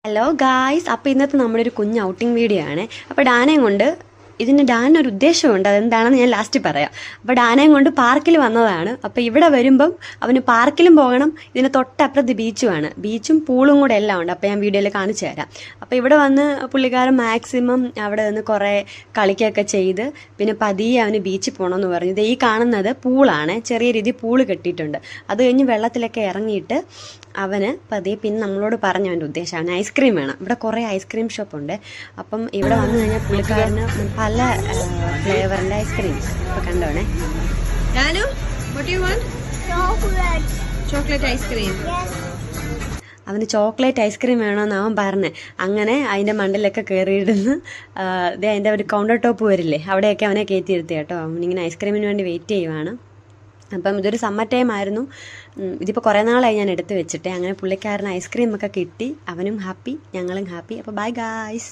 Hello guys, അപ്പോൾ ഇന്നത്തെ നമ്മുടെ ഒരു കുഞ്ഞ് ഔട്ടിംഗ് വീഡിയോ ആണ്. അപ്പോൾ ഡാനയും കൊണ്ട് ഡാനൊരു ഉദ്ദേശമുണ്ട്, അതെന്താണെന്ന് ഞാൻ ലാസ്റ്റ് പറയാം. അപ്പോൾ ഡാനയും കൊണ്ട് പാർക്കിൽ വന്നതാണ്. അപ്പോൾ ഇവിടെ വരുമ്പം അവന് പാർക്കിലും പോകണം, ഇതിന് തൊട്ടപ്പുറത്ത് ബീച്ചുമാണ്, ബീച്ചും പൂളും കൂടെ എല്ലാം ഉണ്ട്. അപ്പോൾ ഞാൻ വീഡിയോയിൽ കാണിച്ചു തരാം. അപ്പോൾ ഇവിടെ വന്ന് പുള്ളിക്കാരൻ മാക്സിമം അവിടെ നിന്ന് കുറേ കളിക്കുകയൊക്കെ ചെയ്ത് പിന്നെ പതിയെ അവന് ബീച്ചിൽ പോകണമെന്ന് പറഞ്ഞു. ഇത് ഈ കാണുന്നത് പൂളാണ്, ചെറിയ രീതിയിൽ പൂള് കെട്ടിയിട്ടുണ്ട്. അത് കഴിഞ്ഞ് വെള്ളത്തിലൊക്കെ ഇറങ്ങിയിട്ട് അവന് പതിയെ പിന്നെ നമ്മളോട് പറഞ്ഞു അവൻ്റെ ഉദ്ദേശം അവന് ഐസ്ക്രീം വേണം. ഇവിടെ കുറേ ഐസ്ക്രീം ഷോപ്പുണ്ട്. അപ്പം ഇവിടെ വന്നു കഴിഞ്ഞാൽ പുള്ളിക്കാരന് പല ഫ്ലേവറിൻ്റെ ഐസ്ക്രീം ഇപ്പോൾ കണ്ടോണേ. Chocolate ice cream. അവന് ചോക്ലേറ്റ് ഐസ്ക്രീം വേണമെന്ന് അവൻ പറഞ്ഞ്. അങ്ങനെ അതിൻ്റെ മണ്ടലൊക്കെ കയറിയിടുന്ന് അതിൻ്റെ ഒരു കൗണ്ടർ ടോപ്പ് വരില്ലേ, അവിടെയൊക്കെ അവനെ കയറ്റിയിരുത്തി കേട്ടോ. അവനിങ്ങനെ ഐസ്ക്രീമിന് വേണ്ടി വെയിറ്റ് ചെയ്യുവാണ്. അപ്പം ഇതൊരു സമ്മർ ടൈം ആയിരുന്നു. ഇതിപ്പോൾ കുറേ നാളായി ഞാൻ എടുത്ത് വെച്ചിട്ട്. അങ്ങനെ പുള്ളിക്കാരന് ഐസ്ക്രീമൊക്കെ കിട്ടി, അവനും ഹാപ്പി, ഞങ്ങളും ഹാപ്പി. അപ്പോൾ ബൈ ഗായ്സ്.